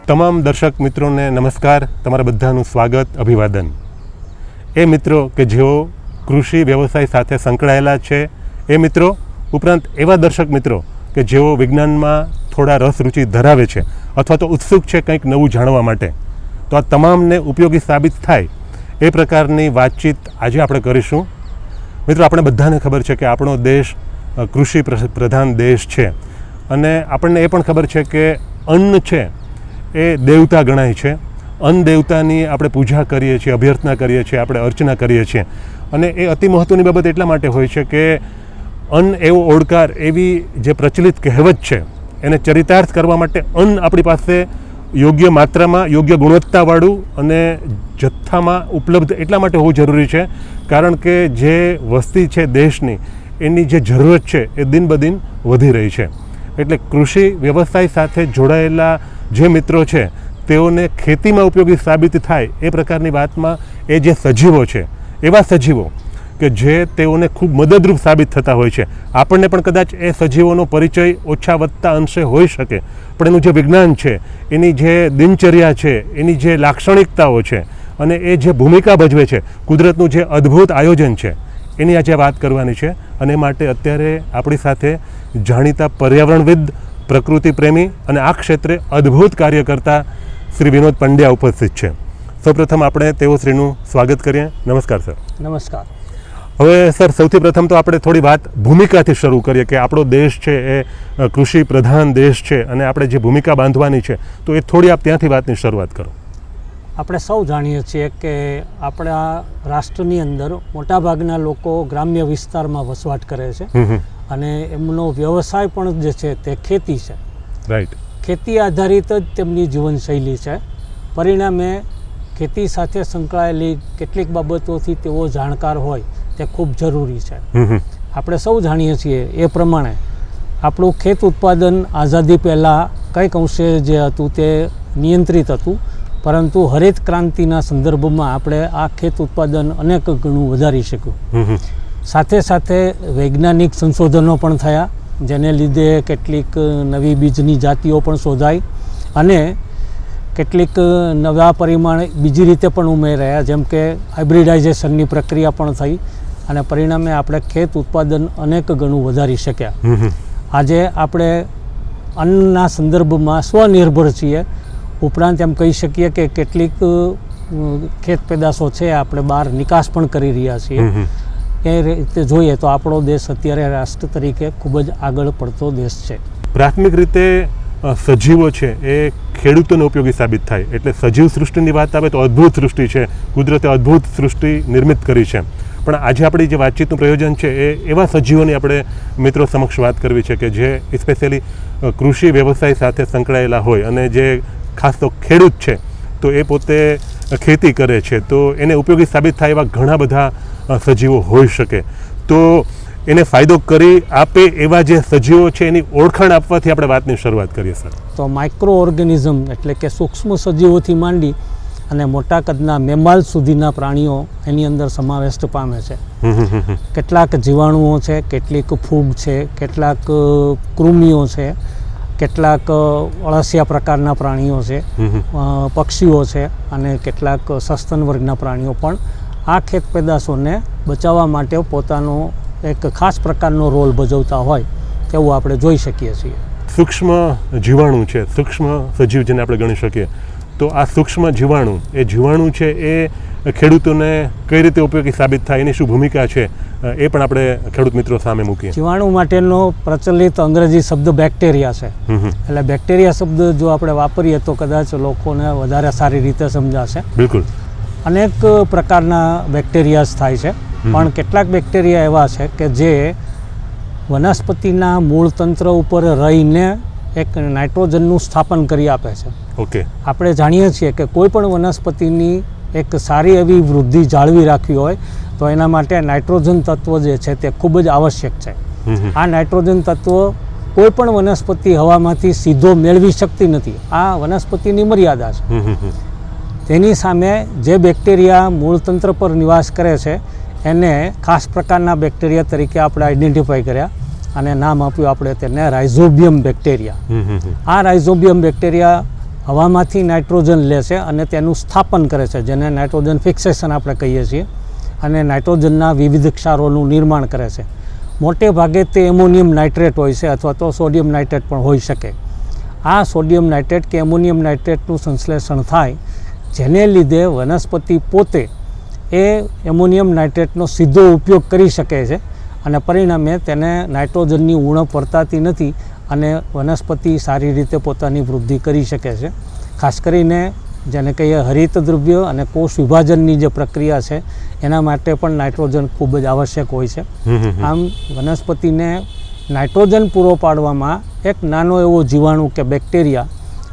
તમામ દર્શક મિત્રોને નમસ્કાર, તમારા બધાનું સ્વાગત, અભિવાદન. એ મિત્રો કે જેઓ કૃષિ વ્યવસાય સાથે સંકળાયેલા છે, એ મિત્રો ઉપરાંત એવા દર્શક મિત્રો કે જેઓ વિજ્ઞાનમાં થોડા રસ રુચિ ધરાવે છે અથવા તો ઉત્સુક છે કંઈક નવું જાણવા માટે, તો આ તમામને ઉપયોગી સાબિત થાય એ પ્રકારની વાતચીત આજે આપણે કરીશું. મિત્રો, આપણે બધાને ખબર છે કે આપણો દેશ કૃષિ પ્રધાન દેશ છે અને આપણને એ પણ ખબર છે કે અન્ન છે એ દેવતા ગણાય છે. અન્ન દેવતાની આપણે પૂજા કરીએ છીએ, અભ્યર્થના કરીએ છીએ, આપણે અર્ચના કરીએ છીએ અને એ અતિ મહત્ત્વની બાબત એટલા માટે હોય છે કે અન્ન એવો ઓડકાર, એવી જે પ્રચલિત કહેવત છે એને ચરિતાર્થ કરવા માટે અન્ન આપણી પાસે યોગ્ય માત્રામાં, યોગ્ય ગુણવત્તાવાળું અને જથ્થામાં ઉપલબ્ધ એટલા માટે હોવું જરૂરી છે કારણ કે જે વસ્તી છે દેશની, એની જે જરૂરત છે એ દિન બદિન વધી રહી છે. એટલે કૃષિ વ્યવસાય સાથે જોડાયેલા જે મિત્રો છે તેઓને ખેતીમાં ઉપયોગી સાબિત થાય એ પ્રકારની વાતમાં એ જે સજીવો છે, એવા સજીવો કે જે તેઓને ખૂબ મદદરૂપ સાબિત થતા હોય છે. આપણને પણ કદાચ એ સજીવોનો પરિચય ઓછા વધતા અંશે હોઈ શકે, પણ એનું જે વિજ્ઞાન છે, એની જે દિનચર્યા છે, એની જે લાક્ષણિકતાઓ છે અને એ જે ભૂમિકા ભજવે છે, કુદરતનું જે અદ્ભુત આયોજન છે, એની આજે વાત કરવાની છે. અને માટે અત્યારે આપણી સાથે જાણીતા પર્યાવરણવિદ, પ્રકૃતિ પ્રેમી અને આ ક્ષેત્રે અદ્ભુત કાર્ય કરતા શ્રી વિનોદ પંડ્યા ઉપસ્થિત છે. સૌપ્રથમ આપણે તેઓ શ્રીનું સ્વાગત કરીએ. નમસ્કાર સર. નમસ્કાર. હવે સર, સૌથી પ્રથમ તો આપણે થોડી વાત ભૂમિકાથી શરૂ કરીએ કે આપણો દેશ છે એ કૃષિ પ્રધાન દેશ છે અને આપણે જે ભૂમિકા બાંધવાની છે, તો એ થોડી આપ ત્યાંથી વાતની શરૂઆત કરો. આપણે સૌ જાણીએ છીએ કે આપણા રાષ્ટ્રની અંદર મોટાભાગના લોકો ગ્રામ્ય વિસ્તારમાં વસવાટ કરે છે અને એમનો વ્યવસાય પણ જે છે તે ખેતી છે. રાઈટ. ખેતી આધારિત જ તેમની જીવનશૈલી છે. પરિણામે ખેતી સાથે સંકળાયેલી કેટલીક બાબતોથી તેઓ જાણકાર હોય તે ખૂબ જરૂરી છે. આપણે સૌ જાણીએ છીએ એ પ્રમાણે આપણું ખેત ઉત્પાદન આઝાદી પહેલાં કંઈક અંશે જે હતું તે નિયંત્રિત હતું, પરંતુ હરિત ક્રાંતિના સંદર્ભમાં આપણે આ ખેત ઉત્પાદન અનેક ગણું વધારી શક્યું. સાથે સાથે વૈજ્ઞાનિક સંશોધનો પણ થયા, જેને લીધે કેટલીક નવી બીજની જાતિઓ પણ શોધાઈ અને કેટલીક નવા પરિમાણ બીજી રીતે પણ ઉમેરાયા, જેમ કે હાઇબ્રિડાઇઝેશનની પ્રક્રિયા પણ થઈ અને પરિણામે આપણે ખેત ઉત્પાદન અનેક ગણું વધારી શક્યા. આજે આપણે અન્નના સંદર્ભમાં સ્વનિર્ભર છીએ. ઉપરાંત એમ કહી શકીએ કે કેટલીક ખેત પેદાશો છે આપણે બહાર નિકાસ પણ કરી રહ્યા છીએ. એ રીતે જોઈએ તો આપણો દેશ અત્યારે રાષ્ટ્ર તરીકે ખૂબ જ આગળ પડતો દેશ છે. પ્રાથમિક રીતે સજીવો છે એ ખેડૂતોને ઉપયોગી સાબિત થાય, એટલે સજીવ સૃષ્ટિની વાત આવે તો અદ્ભુત સૃષ્ટિ છે, કુદરતે અદ્ભુત સૃષ્ટિ નિર્મિત કરી છે. પણ આજે આપણી જે વાતચીતનું પ્રયોજન છે એ એવા સજીવોની આપણે મિત્રો સમક્ષ વાત કરવી છે કે જે સ્પેશિયલી કૃષિ વ્યવસાય સાથે સંકળાયેલા હોય અને જે ખાસ તો ખેડૂત છે તો એ પોતે ખેતી કરે છે, તો એને ઉપયોગી સાબિત થાય એવા ઘણા બધા સજીવો હોઈ શકે. તો એને ફાયદો કરી આપે એવા જે સજીવો છે એની ઓળખાણ આપવાથી આપણે વાતની શરૂઆત કરીએ સર. તો માઇક્રો ઓર્ગેનિઝમ એટલે કે સૂક્ષ્મ સજીવોથી માંડી અને મોટા કદના મેમાલ સુધીના પ્રાણીઓ એની અંદર સમાવેશ પામે છે. કેટલાક જીવાણુઓ છે, કેટલીક ફૂગ છે, કેટલાક કૃમિઓ છે, કેટલાક અળસિયા પ્રકારના પ્રાણીઓ છે, પક્ષીઓ છે અને કેટલાક સસ્તન વર્ગના પ્રાણીઓ પણ આ ખેત પેદાશોને બચાવવા માટે પોતાનો એક ખાસ પ્રકારનો રોલ ભજવતા હોય તેવું આપણે જોઈ શકીએ છીએ. સૂક્ષ્મ જીવાણુ છે, સૂક્ષ્મ સજીવ જેને આપણે ગણી શકીએ, તો આ સૂક્ષ્મ જીવાણુ, એ જીવાણુ છે એ ખેડૂતોને કઈ રીતે ઉપયોગી સાબિત થાય, એની શું ભૂમિકા છે, એ પણ આપણે ખેડૂત મિત્રો સામે મૂકીએ. જીવાણુ માટેનો પ્રચલિત અંગ્રેજી શબ્દ બેક્ટેરિયા છે. એટલે બેક્ટેરિયા શબ્દ જો આપણે વાપરીએ તો કદાચ લોકોને વધારે સારી રીતે સમજાશે. બિલકુલ. અનેક પ્રકારના બેક્ટેરિયાસ થાય છે, પણ કેટલાક બેક્ટેરિયા એવા છે કે જે વનસ્પતિના મૂળ તંત્ર ઉપર રહીને એક નાઇટ્રોજનનું સ્થાપન કરી આપે છે. ઓકે. આપણે જાણીએ છીએ કે કોઈ પણ વનસ્પતિની એક સારી એવી વૃદ્ધિ જાળવી રાખવી હોય તો એના માટે નાઇટ્રોજન તત્વ જે છે તે ખૂબ જ આવશ્યક છે. આ નાઇટ્રોજન તત્વ કોઈ પણ વનસ્પતિ હવામાંથી સીધો મેળવી શકતી નથી. આ વનસ્પતિની મર્યાદા છે. તેની સામે જે બેક્ટેરિયા મૂળતંત્ર પર નિવાસ કરે છે એને ખાસ પ્રકારના બેક્ટેરિયા તરીકે આપણે આઈડેન્ટિફાઈ કર્યા અને નામ આપ્યું આપણે તેને રાઇઝોબિયમ બેક્ટેરિયા. આ રાઇઝોબિયમ બેક્ટેરિયા હવામાંથી નાઇટ્રોજન લે છે અને તેનું સ્થાપન કરે છે, જેને નાઇટ્રોજન ફિક્સેશન આપણે કહીએ છીએ, અને નાઇટ્રોજનના વિવિધ ક્ષારોનું નિર્માણ કરે છે. મોટે ભાગે તે એમોનિયમ નાઇટ્રેટ હોય છે અથવા તો સોડિયમ નાઇટ્રેટ પણ હોઈ શકે. આ સોડિયમ નાઇટ્રેટ કે એમોનિયમ નાઇટ્રેટનું સંશ્લેષણ થાય, જેને લીધે વનસ્પતિ પોતે એ એમોનિયમ નાઇટ્રેટનો સીધો ઉપયોગ કરી શકે છે અને પરિણામે તેને નાઇટ્રોજનની ઉણપ વર્તાતી નથી અને વનસ્પતિ સારી રીતે પોતાની વૃદ્ધિ કરી શકે છે. ખાસ કરીને જેને કહીએ હરિત દ્રવ્ય અને કોષ વિભાજનની જે પ્રક્રિયા છે એના માટે પણ નાઇટ્રોજન ખૂબ જ આવશ્યક હોય છે. આમ વનસ્પતિને નાઇટ્રોજન પૂરો પાડવામાં એક નાનો એવો જીવાણુ કે બેક્ટેરિયા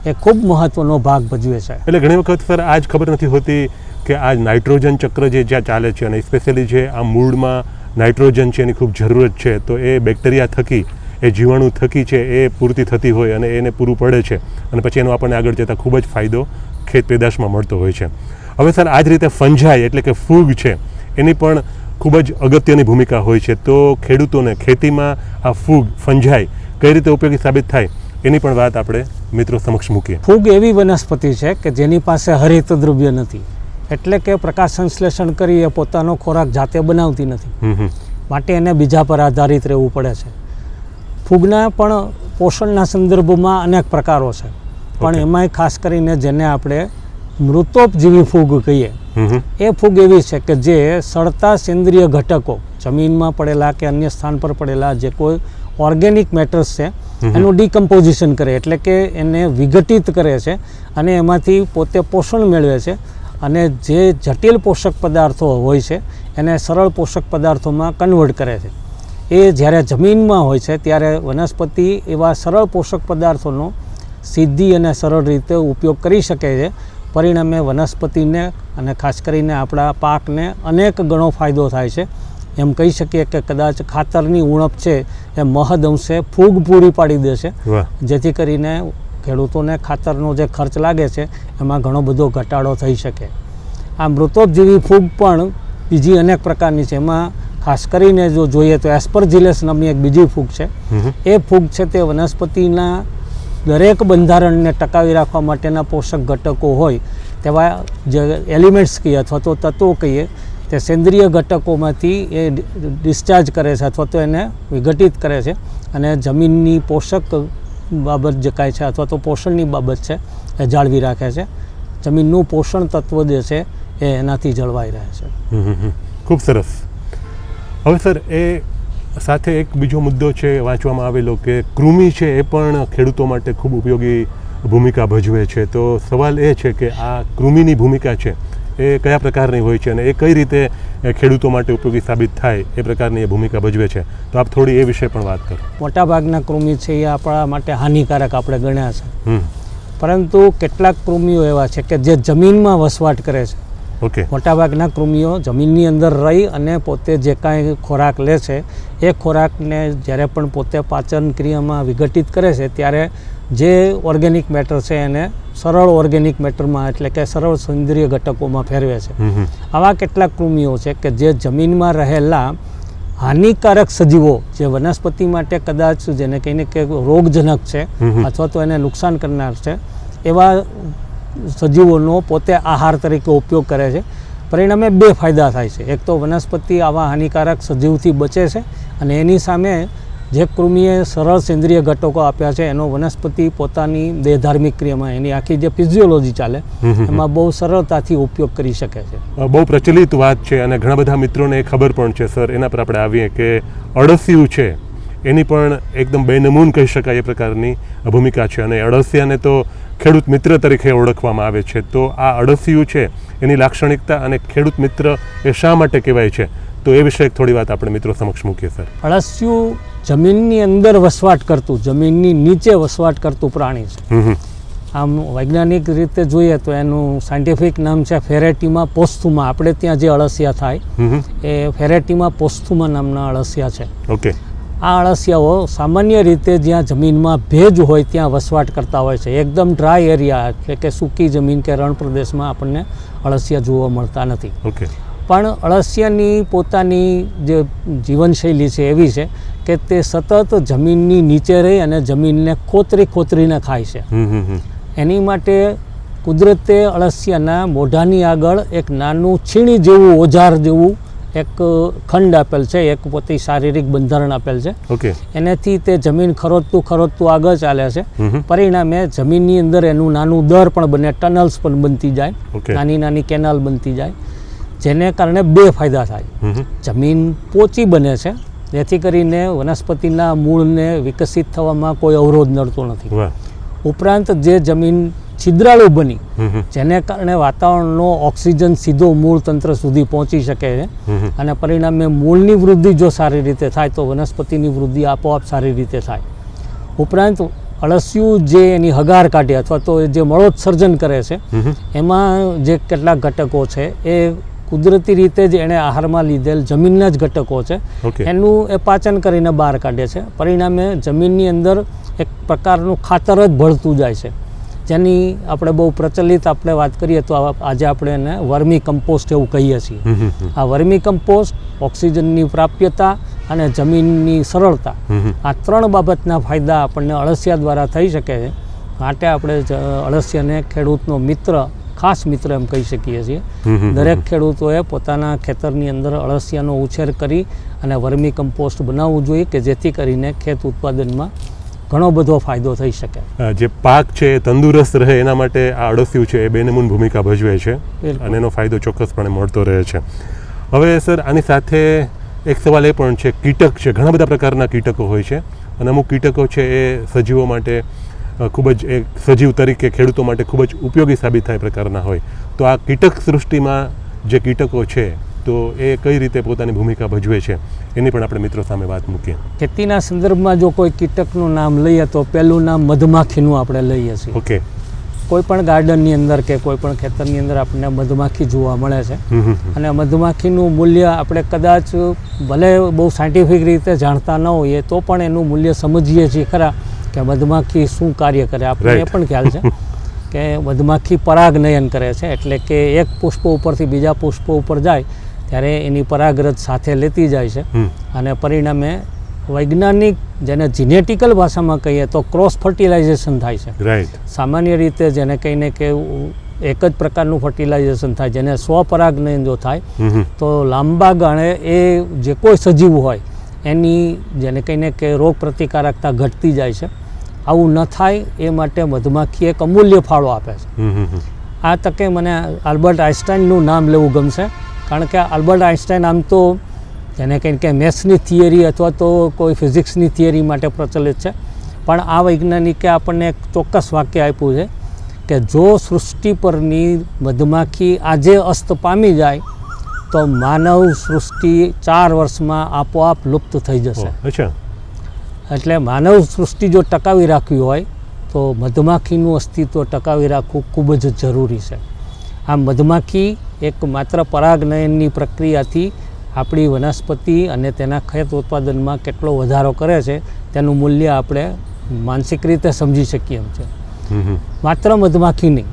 એ ખૂબ મહત્ત્વનો ભાગ ભજવે છે. એટલે ઘણી વખત સર આ જ ખબર નથી હોતી કે આ નાઇટ્રોજન ચક્ર જે જ્યાં ચાલે છે અને સ્પેશિયલી જે આ મૂળમાં નાઇટ્રોજન છે એની ખૂબ જરૂરત છે, તો એ બેક્ટેરિયા થકી, એ જીવાણુ થકી છે એ પૂરતી થતી હોય અને એને પૂરું પડે છે અને પછી એનો આપણને આગળ જતાં ખૂબ જ ફાયદો ખેત પેદાશમાં મળતો હોય છે. હવે સર આ જ રીતે ફંજાઈ એટલે કે ફૂગ છે એની પણ ખૂબ જ અગત્યની ભૂમિકા હોય છે. તો ખેડૂતોને ખેતીમાં આ ફૂગ ફંજાઈ કઈ રીતે ઉપયોગી સાબિત થાય એની પણ વાત આપણે મિત્રો સમક્ષ મૂકીએ. ફૂગ એવી વનસ્પતિ છે કે જેની પાસે હરિત દ્રવ્ય નથી, એટલે કે પ્રકાશ સંશ્લેષણ કરી એ પોતાનો ખોરાક જાતે બનાવતી નથી, માટે એને બીજા પર આધારિત રહેવું પડે છે. ફૂગના પણ પોષણના સંદર્ભમાં અનેક પ્રકારો છે, પણ એમાંય ખાસ કરીને જેને આપણે મૃતોપજીવી ફૂગ કહીએ, એ ફૂગ એવી છે કે જે સડતા સેન્દ્રિય ઘટકો, જમીનમાં પડેલા કે અન્ય સ્થાન પર પડેલા જે કોઈ ઓર્ગેનિક મેટર્સ છે એનું ડિકમ્પોઝિશન કરે, એટલે કે એને વિઘટિત કરે છે અને એમાંથી પોતે પોષણ મેળવે છે અને જે જટિલ પોષક પદાર્થો હોય છે એને સરળ પોષક પદાર્થોમાં કન્વર્ટ કરે છે. એ જ્યારે જમીનમાં હોય છે ત્યારે વનસ્પતિ એવા સરળ પોષક પદાર્થોનો સીધી અને સરળ રીતે ઉપયોગ કરી શકે છે. પરિણામે વનસ્પતિને અને ખાસ કરીને આપણા પાકને અનેક ગણો ફાયદો થાય છે. એમ કહી શકીએ કે કદાચ ખાતરની ઉણપ છે એ મહદ અંશે ફૂગ પૂરી પાડી દે છે, જેથી કરીને ખેડૂતોને ખાતરનો જે ખર્ચ લાગે છે એમાં ઘણો બધો ઘટાડો થઈ શકે. આ મૃતોપજીવી ફૂગ પણ બીજી અનેક પ્રકારની છે. એમાં ખાસ કરીને જો જોઈએ તો એસ્પરજિલસ નામની એક બીજી ફૂગ છે. એ ફૂગ છે તે વનસ્પતિના દરેક બંધારણને ટકાવી રાખવા માટેના પોષક ઘટકો હોય તેવા જે એલિમેન્ટ્સ કહીએ અથવા તો તત્વો કહીએ તે સેન્દ્રિય ઘટકોમાંથી એ ડિસ્ચાર્જ કરે છે અથવા તો એને વિઘટિત કરે છે અને જમીનની પોષક બાબત જે કાંઈ છે અથવા તો પોષણની બાબત છે એ જાળવી રાખે છે. જમીનનું પોષણ તત્વ જે છે એ એનાથી જળવાઈ રહે છે. ખૂબ સરસ. હવે સર એ સાથે એક બીજો મુદ્દો છે વાંચવામાં આવેલો કે કૃમિ છે એ પણ ખેડૂતો માટે ખૂબ ઉપયોગી ભૂમિકા ભજવે છે. તો સવાલ એ છે કે આ કૃમિની ભૂમિકા છે એ કયા પ્રકારની હોય છે અને એ કઈ રીતે ખેડૂતો માટે ઉપયોગી સાબિત થાય એ પ્રકારની એ ભૂમિકા ભજવે છે, તો આપ થોડી એ વિશે પણ વાત કરો. મોટાભાગના કૃમિ છે એ આપણા માટે હાનિકારક આપણે ગણ્યા છે, પરંતુ કેટલાક કૃમિઓ એવા છે કે જે જમીનમાં વસવાટ કરે છે. મોટાભાગના કૃમિઓ જમીનની અંદર રહી અને પોતે જે કાંઈ ખોરાક લે છે એ ખોરાકને જ્યારે પણ પોતે પાચન ક્રિયામાં વિઘટિત કરે છે ત્યારે જે ઓર્ગેનિક મેટર છે એને સરળ ઓર્ગેનિક મેટરમાં એટલે કે સરળ સેન્દ્રિય ઘટકોમાં ફેરવે છે. આવા કેટલાક કૃમિઓ છે કે જે જમીનમાં રહેલા હાનિકારક સજીવો જે વનસ્પતિ માટે કદાચ જેને કહીને કે રોગજનક છે અથવા તો એને નુકસાન કરનાર છે એવા સજીવોનો પોતે આહાર તરીકે ઉપયોગ કરે છે. પરિણામે બે ફાયદા થાય છે. એક તો વનસ્પતિ આવા હાનિકારક સજીવથી બચે છે અને એની સામે જે કૃમિએ સરળ સેન્દ્રિય ઘટકો આપ્યા છે એનો વનસ્પતિ પોતાની દેહધાર્મિક ક્રિયામાં એની આખી જે ફિઝિયોલોજી ચાલે એમાં બહુ સરળતાથી ઉપયોગ કરી શકે છે. બહુ પ્રચલિત વાત છે અને ઘણા બધા મિત્રોને ખબર પણ છે સર, એના પર આપણે આવીએ કે અળસિયું છે એની પણ એકદમ બેનમૂન કહી શકાય એ પ્રકારની ભૂમિકા છે અને અળસિયાને તો ખેડૂત મિત્ર તરીકે ઓળખવામાં આવે છે. તો આ અળસિયું છે એની લાક્ષણિકતા અને ખેડૂત મિત્ર એ શા માટે કહેવાય છે, તો એ વિશે થોડી વાત આપણે મિત્રો સમક્ષ મૂકીએ સર. અળસિયું જમીનની અંદર વસવાટ કરતું, જમીનની નીચે વસવાટ કરતું પ્રાણી છે. આમ વૈજ્ઞાનિક રીતે જોઈએ તો એનું સાયન્ટિફિક નામ છે ફેરેટીમા પોસ્થુમા. આપણે ત્યાં જે અળસિયા થાય એ ફેરેટીમા પોસ્થુમા નામના અળસિયા છે. ઓકે. આ અળસિયાઓ સામાન્ય રીતે જ્યાં જમીનમાં ભેજ હોય ત્યાં વસવાટ કરતા હોય છે. એકદમ ડ્રાય એરિયા એટલે કે સૂકી જમીન કે રણ પ્રદેશમાં આપણને અળસિયા જોવા મળતા નથી. ઓકે. પણ અળસિયાની પોતાની જે જીવનશૈલી છે એવી છે કે તે સતત જમીનની નીચે રહી અને જમીનને ખોતરીને ખાય છે. એની માટે કુદરતે અળસિયાના મોઢાની આગળ એક નાનું છીણી જેવું ઓજાર જેવું એક ખંડ આપેલ છે, એક પોતે શારીરિક બંધારણ આપેલ છે. ઓકે. એનાથી તે જમીન ખરોદતું આગળ ચાલે છે. પરિણામે જમીનની અંદર એનું નાનું દર પણ બને, ટનલ્સ પણ બનતી જાય, નાની નાની કેનાલ બનતી જાય, જેને કારણે બે ફાયદા થાય. જમીન પોચી બને છે, જેથી કરીને વનસ્પતિના મૂળને વિકસિત થવામાં કોઈ અવરોધ નડતો નથી. ઉપરાંત જે જમીન છિદ્રાળુ બની, જેને કારણે વાતાવરણનો ઓક્સિજન સીધો મૂળ તંત્ર સુધી પહોંચી શકે છે, અને પરિણામે મૂળની વૃદ્ધિ જો સારી રીતે થાય તો વનસ્પતિની વૃદ્ધિ આપોઆપ સારી રીતે થાય. ઉપરાંત અળસિયું જે એની હગાર કાઢે અથવા તો જે મળોત્સર્જન કરે છે, એમાં જે કેટલાક ઘટકો છે એ કુદરતી રીતે જ એણે આહારમાં લીધેલ જમીનના જ ઘટકો છે, એનું એ પાચન કરીને બહાર કાઢે છે. પરિણામે જમીનની અંદર એક પ્રકારનું ખાતર જ ભળતું જાય છે, જેની આપણે બહુ પ્રચલિત આપણે વાત કરીએ તો આજે આપણે એને વર્મી કમ્પોસ્ટ એવું કહીએ છીએ. આ વર્મી કમ્પોસ્ટ, ઓક્સિજનની પ્રાપ્યતા અને જમીનની સરળતા, આ ત્રણ બાબતના ફાયદા આપણને અળસિયા દ્વારા થઈ શકે છે. માટે આપણે અળસિયાને ખેડૂતનો મિત્ર, ખાસ મિત્ર એમ કહી શકીએ છીએ. દરેક ખેડૂતોએ પોતાના ખેતરની અંદર અળસિયાનો ઉછેર કરી અને વર્મી કમ્પોસ્ટ બનાવવું જોઈએ, કે જેથી કરીને ખેત ઉત્પાદનમાં ઘણો બધો ફાયદો થઈ શકે. જે પાક છે એ તંદુરસ્ત રહે એના માટે આ અળસિયું છે એ બેનમૂન ભૂમિકા ભજવે છે, અને એનો ફાયદો ચોક્કસપણે મળતો રહે છે. હવે સર, આની સાથે એક સવાલ એ પણ છે, કીટક છે, ઘણા બધા પ્રકારના કીટકો હોય છે, અને અમુક કીટકો છે એ સજીવો માટે ખૂબ જ એક સજીવ તરીકે ખેડૂતો માટે ખૂબ જ ઉપયોગી સાબિત થાય પ્રકારના હોય. તો આ કીટક સૃષ્ટિમાં જે કીટકો છે તો એ કઈ રીતે પોતાની ભૂમિકા ભજવે છે એની પણ આપણે મિત્રો સામે વાત મૂકીએ. ખેતીના સંદર્ભમાં જો કોઈ કીટકનું નામ લઈએ તો પહેલું નામ મધમાખીનું આપણે લઈએ છીએ. ઓકે. કોઈ પણ ગાર્ડનની અંદર કે કોઈ પણ ખેતરની અંદર આપણને મધમાખી જોવા મળે છે, અને મધમાખીનું મૂલ્ય આપણે કદાચ ભલે બહુ સાયન્ટિફિક રીતે જાણતા ન હોઈએ તો પણ એનું મૂલ્ય સમજીએ છીએ ખરા, કે મધમાખી શું કાર્ય કરે. આપણને એ પણ ખ્યાલ છે કે મધમાખી પરાગનયન કરે છે, એટલે કે એક પુષ્પ ઉપરથી બીજા પુષ્પ ઉપર જાય ત્યારે એની પરાગરજ સાથે લેતી જાય છે, અને પરિણામે વૈજ્ઞાનિક, જેને જીનેટિકલ ભાષામાં કહીએ તો ક્રોસ ફર્ટિલાઇઝેશન થાય છે. રાઈટ. સામાન્ય રીતે જેને કહીને કે એક જ પ્રકારનું ફર્ટિલાઇઝેશન થાય, જેને સ્વપરાગનયન જો થાય તો લાંબા ગાળે એ જે કોઈ સજીવ હોય એની જેને કહીને કે રોગ પ્રતિકારકતા ઘટતી જાય છે. આવું ન થાય એ માટે મધમાખી એક અમૂલ્ય ફાળો આપે છે. આ તકે મને આલ્બર્ટ આઇન્સ્ટાઈનનું નામ લેવું ગમશે, કારણ કે આલ્બર્ટ આઇન્સ્ટાઈન આમ તો જેને કહીને કે મેથ્સની થિયરી અથવા તો કોઈ ફિઝિક્સની થિયરી માટે પ્રચલિત છે, પણ આ વૈજ્ઞાનિકે આપણને એક ચોક્કસ વાક્ય આપ્યું છે કે જો સૃષ્ટિ પરની મધમાખી આજે અસ્ત પામી જાય તો માનવ સૃષ્ટિ 4 વર્ષમાં આપોઆપ લુપ્ત થઈ જશે. અચ્છા. એટલે માનવ સૃષ્ટિ જો ટકાવી રાખવી હોય તો મધમાખીનું અસ્તિત્વ ટકાવી રાખવું ખૂબ જ જરૂરી છે. આ મધમાખી એક માત્ર પરાગનયનની પ્રક્રિયાથી આપણી વનસ્પતિ અને તેના ખેત ઉત્પાદનમાં કેટલો વધારો કરે છે તેનું મૂલ્ય આપણે માનસિક રીતે સમજી શકીએ એમ છે. માત્ર મધમાખી નહીં,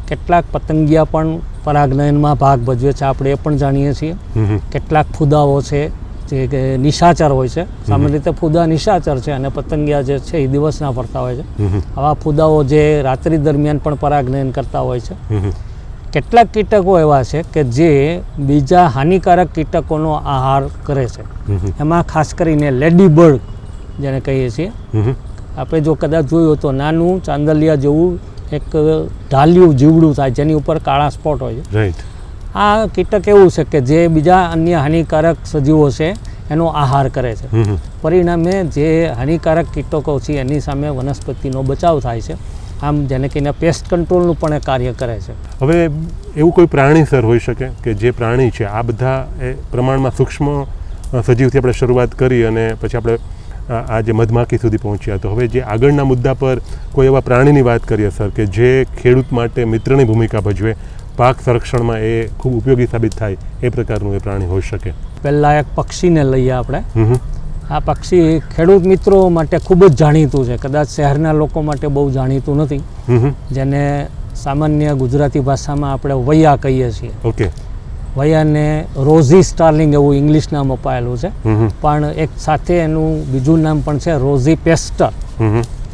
કેટલાક પતંગિયા પણ પરાગનયનમાં ભાગ ભજવે છે, આપણે એ પણ જાણીએ છીએ. કેટલાક ફૂદાઓ છે જે કે નિશાચર હોય છે, સામાન્ય રીતે ફૂદા નિશાચર છે અને પતંગિયા જે છે એ દિવસના ફરતા હોય છે. આવા ફૂદાઓ જે રાત્રિ દરમિયાન પણ પરાગનયન કરતા હોય છે. કેટલાક કીટકો એવા છે કે જે બીજા હાનિકારક કીટકોનો આહાર કરે છે. એમાં ખાસ કરીને લેડી બર્ડ જેને કહીએ છીએ, આપણે જો કદાચ જોયું તો નાનું ચાંદલિયા જેવું એક ઢાલ્યું જીવડું થાય જેની ઉપર કાળા સ્પોટ હોય છે. રાઈટ. આ કીટક એવું છે કે જે બીજા અન્ય હાનિકારક સજીવો છે એનો આહાર કરે છે. પરિણામે જે હાનિકારક કીટકો છે એની સામે વનસ્પતિનો બચાવ થાય છે. આમ જેને કહીને પેસ્ટ કંટ્રોલનું પણ કાર્ય કરે છે. હવે એવું કોઈ પ્રાણી સર હોઈ શકે કે જે પ્રાણી છે, આ બધા એ પ્રમાણમાં સૂક્ષ્મ સજીવથી આપણે શરૂઆત કરી અને પછી આપણે આ જે મધમાખી સુધી પહોંચ્યા, તો હવે જે આગળના મુદ્દા પર કોઈ એવા પ્રાણીની વાત કરીએ સર કે જે ખેડૂત માટે મિત્રની ભૂમિકા ભજવે, પાક સંરક્ષણમાં એ ખૂબ ઉપયોગી સાબિત થાય, એ પ્રકારનું એ પ્રાણી હોઈ શકે. પહેલાં એક પક્ષીને લઈએ આપણે. આ પક્ષી ખેડૂત મિત્રો માટે ખૂબ જ જાણીતું છે, કદાચ શહેરના લોકો માટે બહુ જાણીતું નથી, જેને સામાન્ય ગુજરાતી ભાષામાં આપણે વૈયા કહીએ છીએ. ઓકે. વૈયાને રોઝી સ્ટાર્લિંગ એવું ઇંગ્લિશ નામ અપાયેલું છે, પણ એક સાથે એનું બીજું નામ પણ છે રોઝી પેસ્ટર.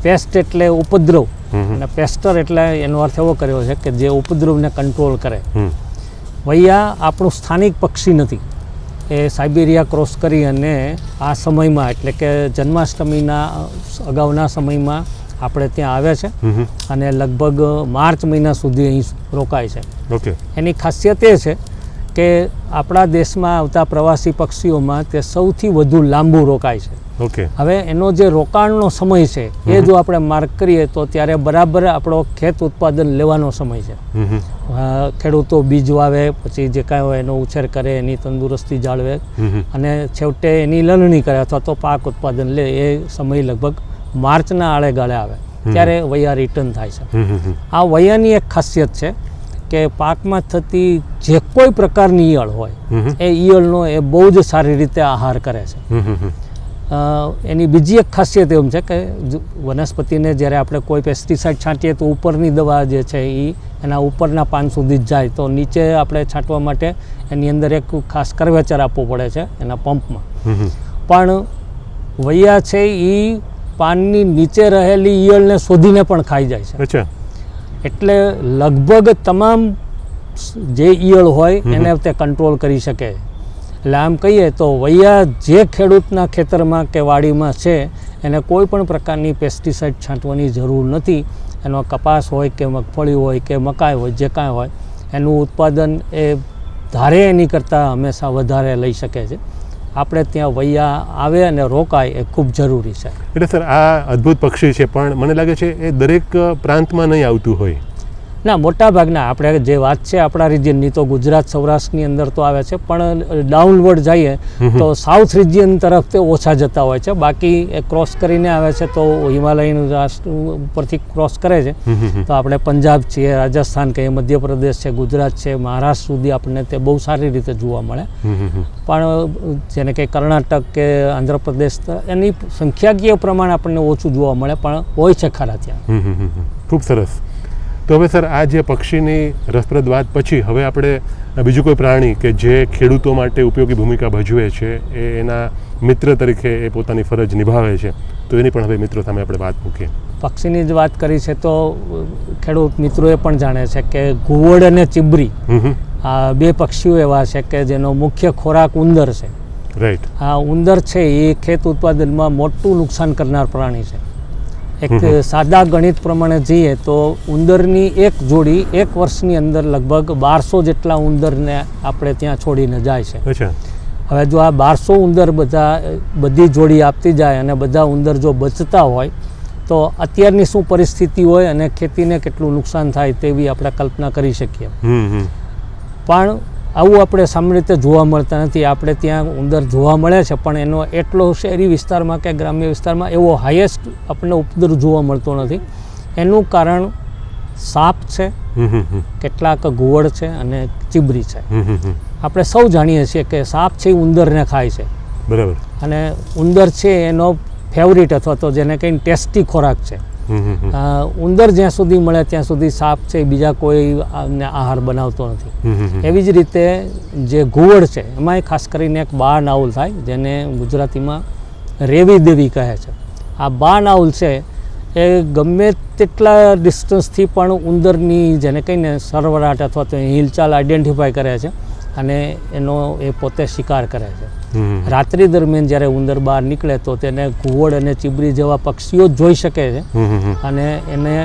પેસ્ટ એટલે ઉપદ્રવ, અને પેસ્ટર એટલે એનો અર્થ એવો કર્યો છે કે જે ઉપદ્રવને કંટ્રોલ કરે. હમ. વૈયા આપણું સ્થાનિક પક્ષી નથી. એ સાઇબેરિયા ક્રોસ કરી અને આ સમયમાં એટલે કે જન્માષ્ટમીના અગાઉના સમયમાં આપણે ત્યાં આવે છે અને લગભગ માર્ચ મહિના સુધી અહીં રોકાય છે. ઓકે. એની ખાસિયત એ છે કે આપણા દેશમાં આવતા પ્રવાસી પક્ષીઓમાં તે સૌથી વધુ લાંબુ રોકાય છે. ઓકે. હવે એનો જે રોકાણનો સમય છે એ જો આપણે માર્ક કરીએ તો ત્યારે બરાબર આપણો ખેત ઉત્પાદન લેવાનો સમય છે. ખેડૂતો બીજ વાવે, પછી જે કાંઈ હોય એનો ઉછેર કરે, એની તંદુરસ્તી જાળવે અને છેવટે એની લણણી કરે અથવા તો પાક ઉત્પાદન લે, એ સમય લગભગ માર્ચના આળેગાળે આવે ત્યારે વૈયા રિટર્ન થાય છે. આ વૈયાની એક ખાસિયત છે કે પાકમાં થતી જે કોઈ પ્રકારની ઈયળ હોય એ ઈયળનો એ બહુ જ સારી રીતે આહાર કરે છે. એની બીજી એક ખાસિયત એમ છે કે વનસ્પતિને જ્યારે આપણે કોઈ પેસ્ટિસાઇડ છાંટીએ તો ઉપરની દવા જે છે એ એના ઉપરના પાન સુધી જ જાય, તો નીચે આપણે છાંટવા માટે એની અંદર એક ખાસ કર્વેચર આપવું પડે છે એના પંપમાં. પણ વૈયા છે એ પાનની નીચે રહેલી ઈયળને શોધીને પણ ખાઈ જાય છે. અચ્છા. એટલે લગભગ તમામ જે ઈયળ હોય એને તે કંટ્રોલ કરી શકે. એટલે આમ કહીએ તો વૈયા જે ખેડૂતના ખેતરમાં કે વાડીમાં છે એને કોઈ પણ પ્રકારની પેસ્ટિસાઇડ છાંટવાની જરૂર નથી. એનો કપાસ હોય કે મગફળી હોય કે મકાઈ હોય, જે કાંઈ હોય, એનું ઉત્પાદન એ ધારે એની કરતાં હંમેશા વધારે લઈ શકે છે. આપણે ત્યાં વૈયા આવે અને રોકાય એ ખૂબ જરૂરી છે. એટલે સર આ અદ્ભુત પક્ષી છે, પણ મને લાગે છે એ દરેક પ્રાંતમાં નહીં આવતું હોય. ના, મોટા ભાગના આપણે જે વાત છે આપણા રિજિયનની તો ગુજરાત સૌરાષ્ટ્રની અંદર તો આવે છે, પણ ડાઉનવર્ડ જઈએ તો સાઉથ રિજિયન તરફ તે ઓછા જતા હોય છે. બાકી એ ક્રોસ કરીને આવે છે તો હિમાલયન રાષ્ટ્ર ઉપરથી ક્રોસ કરે છે તો આપણે પંજાબ છીએ, રાજસ્થાન કે મધ્યપ્રદેશ છે, ગુજરાત છે, મહારાષ્ટ્ર સુધી આપણને તે બહુ સારી રીતે જોવા મળે. પણ જેને કે કર્ણાટક કે આંધ્રપ્રદેશ એની સંખ્યાકીય પ્રમાણે આપણને ઓછું જોવા મળે, પણ હોય છે ખરા ત્યાં. ખૂબ સરસ. તો હવે સર આ જે પક્ષીની રસપ્રદ વાત પછી હવે આપણે બીજું કોઈ પ્રાણી કે જે ખેડૂતો માટે ઉપયોગી ભૂમિકા ભજવે છે, એ એના મિત્ર તરીકે એ પોતાની ફરજ નિભાવે છે, તો એની પણ હવે મિત્રો સામે આપણે વાત મૂકીએ. પક્ષીની જ વાત કરી છે તો ખેડૂત મિત્રોએ પણ જાણે છે કે ઘુવડ અને ચીબરી આ બે પક્ષીઓ એવા છે કે જેનો મુખ્ય ખોરાક ઉંદર છે. રાઈટ. આ ઉંદર છે એ ખેત ઉત્પાદનમાં મોટું નુકસાન કરનાર પ્રાણી છે. એક સાદા ગણિત પ્રમાણે જઈએ તો ઉંદરની એક જોડી એક વર્ષની અંદર લગભગ 1200 જેટલા ઉંદરને આપણે ત્યાં છોડીને જાય છે. અચ્છા. હવે જો આ 1200 ઉંદર બધી જોડી આપતી જાય અને બધા ઉંદર જો બચતા હોય તો અત્યારની શું પરિસ્થિતિ હોય અને ખેતીને કેટલું નુકસાન થાય તેવી આપણે કલ્પના કરી શકીએ. પણ આવું આપણે સામાન્ય રીતે જોવા મળતા નથી. આપણે ત્યાં ઉંદર જોવા મળે છે પણ એનો એટલો શહેરી વિસ્તારમાં કે ગ્રામ્ય વિસ્તારમાં એવો હાઈએસ્ટ આપણને ઉપદ્રવ જોવા મળતો નથી. એનું કારણ સાપ છે, કેટલાક ઘુવડ છે અને ચીબરી છે. આપણે સૌ જાણીએ છીએ કે સાપ છે એ ઉંદરને ખાય છે. બરાબર. અને ઉંદર છે એનો ફેવરિટ અથવા તો જેને કંઈ ટેસ્ટી ખોરાક છે. ઉંદર જ્યાં સુધી મળે ત્યાં સુધી સાપ છે બીજા કોઈ આહાર બનાવતો નથી. એવી જ રીતે જે ઘુવડ છે એમાંય ખાસ કરીને એક બા નાઉલ થાય જેને ગુજરાતીમાં રેવી દેવી કહે છે. આ બા નાઉલ છે એ ગમે તેટલા ડિસ્ટન્સથી પણ ઉંદરની જેને કહીને સરવરાટ અથવા તો હિલચાલ આઈડેન્ટિફાય કરે છે અને એનો એ પોતે શિકાર કરે છે. રાત્રિ દરમિયાન જ્યારે ઉંદર બહાર નીકળે તો તેને ઘુવડ અને ચીબરી જેવા પક્ષીઓ જ જોઈ શકે છે અને એને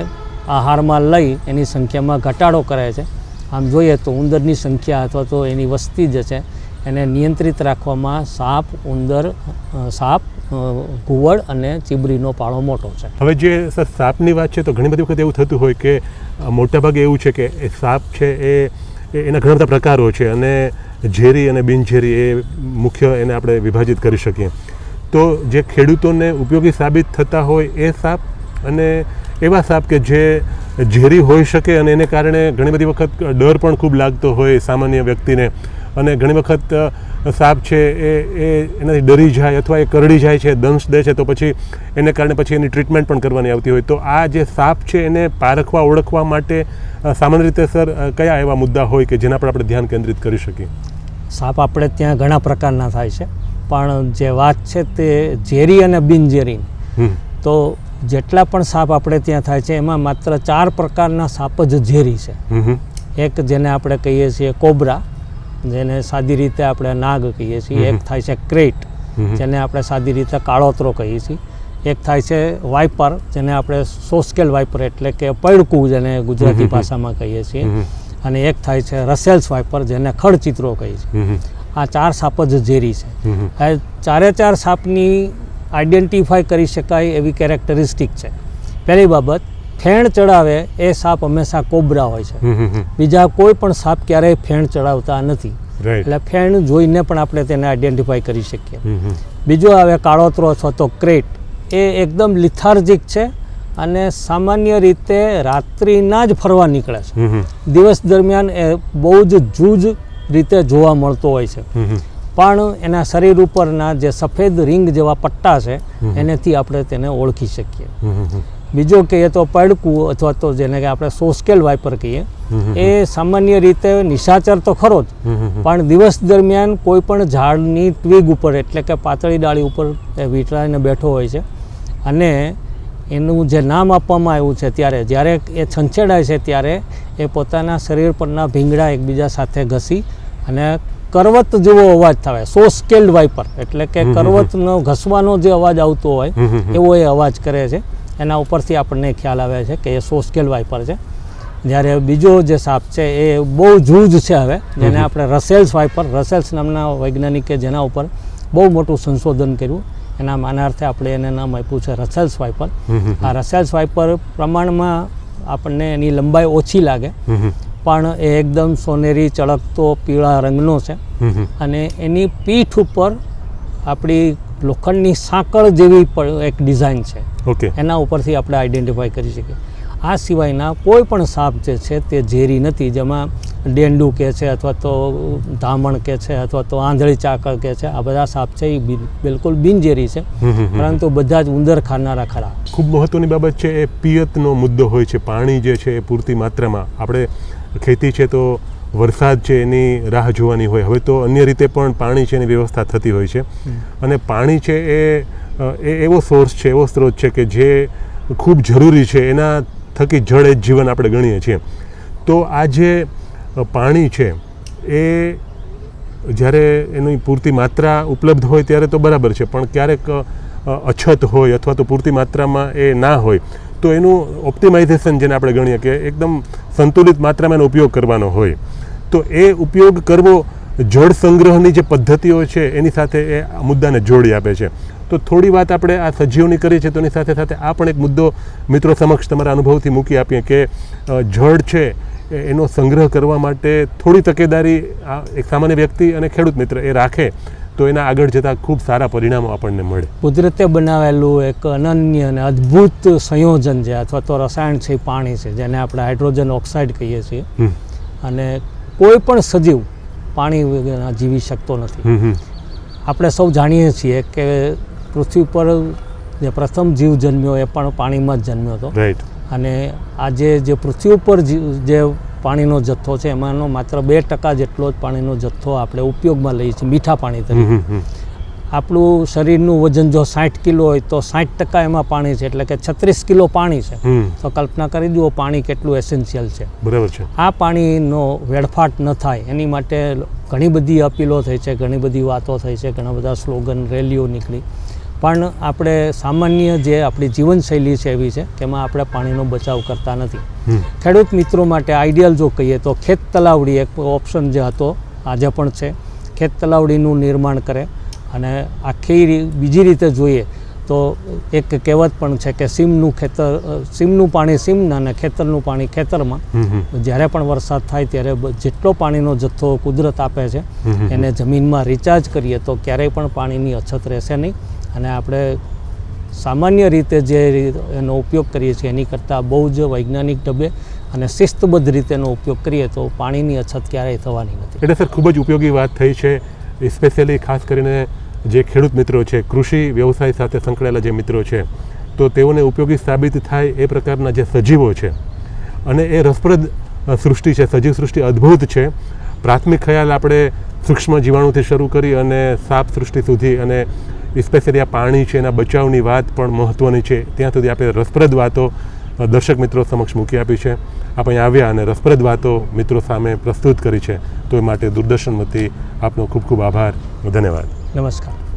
આહારમાં લઈ એની સંખ્યામાં ઘટાડો કરે છે. આમ જોઈએ તો ઉંદરની સંખ્યા અથવા તો એની વસ્તી જે છે એને નિયંત્રિત રાખવામાં સાપ, ઘુવડ અને ચીબરીનો ફાળો મોટો છે. હવે જે સર સાપની વાત છે તો ઘણી બધી વખત એવું થતું હોય કે મોટાભાગે એવું છે કે એ સાપ છે એના ઘણા બધા પ્રકારો છે અને ઝેરી અને બિનઝેરી એ મુખ્ય એને આપણે વિભાજિત કરી શકીએ. તો જે ખેડૂતોને ઉપયોગી સાબિત થતા હોય એ સાપ અને એવા સાપ કે જે ઝેરી હોઈ શકે અને એને કારણે ઘણી બધી વખત ડર પણ ખૂબ લાગતો હોય સામાન્ય વ્યક્તિને, અને ઘણી વખત સાપ છે એ એનાથી ડરી જાય અથવા એ કરડી જાય છે, દંશ દે છે, તો પછી એને કારણે પછી એની ટ્રીટમેન્ટ પણ કરવાની આવતી હોય. તો આ જે સાપ છે એને પારખવા ઓળખવા માટે સામાન્ય રીતે સર કયા એવા મુદ્દા હોય કે જેના પર આપણે ધ્યાન કેન્દ્રિત કરી શકીએ? સાપ આપણે ત્યાં ઘણા પ્રકારના થાય છે, પણ જે વાત છે તે ઝેરી અને બિનઝેરી. તો જેટલા પણ સાપ આપણે ત્યાં થાય છે એમાં માત્ર 4 પ્રકારના સાપ જ ઝેરી છે. એક જેને આપણે કહીએ છીએ કોબ્રા, જેને સાદી રીતે આપણે નાગ કહીએ છીએ. એક થાય છે ક્રેટ, જેને આપણે સાદી રીતે કાળોતરો કહીએ છીએ. એક થાય છે વાઇપર, જેને આપણે સોસ્કેલ વાઇપર એટલે કે પૈડકું જેને ગુજરાતી ભાષામાં કહીએ છીએ. અને એક થાય છે રસેલ્સ વાઇપર, જેને ખડચિત્રો કહીએ છીએ. આ 4 સાપ જ ઝેરી છે. આ 4 સાપની આઈડેન્ટિફાઈ કરી શકાય એવી કેરેક્ટરિસ્ટિક છે. પહેલી બાબત, ફેણ ચડાવે એ સાપ હંમેશા કોબ્રા હોય છે. બીજા કોઈ પણ સાપ ક્યારેય ફેણ ચડાવતા નથી, એટલે ફેણ જોઈને પણ આપણે તેને આઈડેન્ટિફાઈ કરી શકીએ. બીજો આવે કાળોતરો અથવા તો ક્રેટ. એ એકદમ લિથાર્જિક છે અને સામાન્ય રીતે રાત્રિના જ ફરવા નીકળે છે. દિવસ દરમિયાન એ બહુ જ જૂજ રીતે જોવા મળતો હોય છે, પણ એના શરીર ઉપરના જે સફેદ રિંગ જેવા પટ્ટા છે એનેથી આપણે તેને ઓળખી શકીએ. બીજો કહીએ તો પૈડકું અથવા તો જેને કે આપણે સોસ્કેલ વાઇપર કહીએ. એ સામાન્ય રીતે નિશાચર તો ખરો જ, પણ દિવસ દરમિયાન કોઈ પણ ઝાડની ટ્વીગ ઉપર એટલે કે પાતળી ડાળી ઉપર એ વીંટળાઈને બેઠો હોય છે. અને એનું જે નામ આપવામાં આવ્યું છે ત્યારે જ્યારે એ છંછેડાય છે ત્યારે એ પોતાના શરીર પરના ભીંગડા એકબીજા સાથે ઘસી અને કરવત જેવો અવાજ થાય, સોસ્કેલ્ડ વાઇપર એટલે કે કરવતનો ઘસવાનો જે અવાજ આવતો હોય એવો એ અવાજ કરે છે. એના ઉપરથી આપણને ખ્યાલ આવે છે કે એ સોસ્કેલ વાઇપર છે. જ્યારે બીજો જે સાપ છે એ બહુ જૂજ છે હવે, જેને આપણે રસેલ્સ વાઇપર, રસેલ્સ નામના વૈજ્ઞાનિકે જેના ઉપર બહુ મોટું સંશોધન કર્યું, એના માનાર્થે આપણે એને નામ આપ્યું છે રસેલ્સ વાઇપર. આ રસેલ્સ વાઇપર પ્રમાણમાં આપણને એની લંબાઈ ઓછી લાગે, પણ એ એકદમ સોનેરી ચળકતો પીળા રંગનો છે. અને એની પીઠ ઉપર આપણી લોખંડની સાંકળ જેવી એક ડિઝાઇન છે. એના ઉપરથી આપણે આઈડેન્ટિફાઈ કરી શકીએ. આ સિવાયના કોઈ પણ સાપ જે છે તે ઝેરી નથી, જેમાં ડેંડુ કે છે અથવા તો ધામણ કે છે અથવા તો આંધળી ચાકળ કે છે. આ બધા સાપ છે એ બિલકુલ બિનઝેરી છે, પરંતુ બધા જ ઉંદર ખાનારા ખરા. ખૂબ મહત્વની બાબત છે એ પિયતનો મુદ્દો હોય છે. પાણી જે છે એ પૂરતી માત્રામાં, આપણે ખેતી છે તો વરસાદ છે એની રાહ જોવાની હોય, હવે તો અન્ય રીતે પણ પાણી છે એની વ્યવસ્થા થતી હોય છે. અને પાણી છે એ એવો સોર્સ છે, એવો સ્ત્રોત છે કે જે ખૂબ જરૂરી છે. એના થકી જળ એ જીવન આપણે ગણીએ છીએ. તો આ જે પાણી છે એ જ્યારે એની પૂરતી માત્રા ઉપલબ્ધ હોય ત્યારે તો બરાબર છે, પણ ક્યારેક અછત હોય અથવા તો પૂરતી માત્રામાં એ ના હોય તો એનું ઓપ્ટિમાઇઝેશન જેને આપણે ગણીએ કે એકદમ સંતુલિત માત્રામાં એનો ઉપયોગ કરવાનો હોય, તો એ ઉપયોગ કરવો જળ સંગ્રહની જે પદ્ધતિઓ છે એની સાથે એ મુદ્દાને જોડી આપે છે. તો થોડી વાત આપણે આ સજીવની કરી છે, તો એની સાથે સાથે આ પણ એક મુદ્દો મિત્રો સમક્ષ તમારા અનુભવથી મૂકી આપીએ કે જળ છે એનો સંગ્રહ કરવા માટે થોડી તકેદારી એક સામાન્ય વ્યક્તિ અને ખેડૂત મિત્ર એ રાખે તો એના આગળ જતાં ખૂબ સારા પરિણામો આપણને મળે. કુદરતે બનાવેલું એક અનન્ય અને અદ્ભુત સંયોજન છે અથવા તો રસાયણ છે, પાણી છે, જેને આપણે હાઇડ્રોજન ઓક્સાઇડ કહીએ છીએ. અને કોઈ પણ સજીવ પાણી વગર જીવી શકતો નથી. આપણે સૌ જાણીએ છીએ કે પૃથ્વી પર જે પ્રથમ જીવ જન્મ્યો એ પણ પાણીમાં જ જન્મ્યો હતો. અને આજે જે પૃથ્વી ઉપર જે પાણીનો જથ્થો છે એમાંનો માત્ર 2% જેટલો જ પાણીનો જથ્થો આપણે ઉપયોગમાં લઈએ છીએ મીઠા પાણી તરીકે. આપણું શરીરનું વજન જો 60 કિલો હોય તો 60% એમાં પાણી છે, એટલે કે 36 કિલો પાણી છે. તો કલ્પના કરી જુઓ પાણી કેટલું એસેન્શિયલ છે. બરાબર છે. આ પાણીનો વેડફાટ ન થાય એની માટે ઘણી બધી અપીલો થઈ છે, ઘણી બધી વાતો થઈ છે, ઘણા બધા સ્લોગન રેલીઓ નીકળી, પણ આપણે સામાન્ય જે આપણી જીવનશૈલી છે એવી છે કે એમાં આપણે પાણીનો બચાવ કરતા નથી. ખેડૂત મિત્રો માટે આઈડિયલ જો કહીએ તો ખેત તલાવડી એક ઓપ્શન જે હતો આજે પણ છે. ખેત તલાવડીનું નિર્માણ કરે અને આખી બીજી રીતે જોઈએ તો એક કહેવત પણ છે કે સીમનું પાણી સીમના અને ખેતરનું પાણી ખેતરમાં. જ્યારે પણ વરસાદ થાય ત્યારે જેટલો પાણીનો જથ્થો કુદરત આપે છે એને જમીનમાં રિચાર્જ કરીએ તો ક્યારેય પણ પાણીની અછત રહેશે નહીં. અને આપણે સામાન્ય રીતે જે એનો ઉપયોગ કરીએ છીએ એની કરતાં બહુ જ વૈજ્ઞાનિક ઢબે અને શિસ્તબદ્ધ રીતે એનો ઉપયોગ કરીએ તો પાણીની અછત ક્યારેય થવાની નથી. એટલે સર ખૂબ જ ઉપયોગી વાત થઈ છે, સ્પેશિયલી ખાસ કરીને જે ખેડૂત મિત્રો છે, કૃષિ વ્યવસાય સાથે સંકળાયેલા જે મિત્રો છે, તો તેઓને ઉપયોગી સાબિત થાય એ પ્રકારના જે સજીવો છે. અને એ રસપ્રદ સૃષ્ટિ છે, સજીવ સૃષ્ટિ અદ્ભુત છે. પ્રાથમિક ખ્યાલ આપણે સૂક્ષ્મ જીવાણુથી શરૂ કરી અને સાપ સૃષ્ટિ સુધી અને સ્પેશિયલી આ પાણી છે એના બચાવની વાત પણ મહત્ત્વની છે. ત્યાં સુધી આપણે રસપ્રદ વાતો દર્શક મિત્રો સમક્ષ મૂકી આપી છે. આપ અહીં આવ્યા અને રસપ્રદ વાતો મિત્રો સામે પ્રસ્તુત કરી છે, તો એ માટે દૂરદર્શન વતી આપનો ખૂબ ખૂબ આભાર. ધન્યવાદ. નમસ્કાર.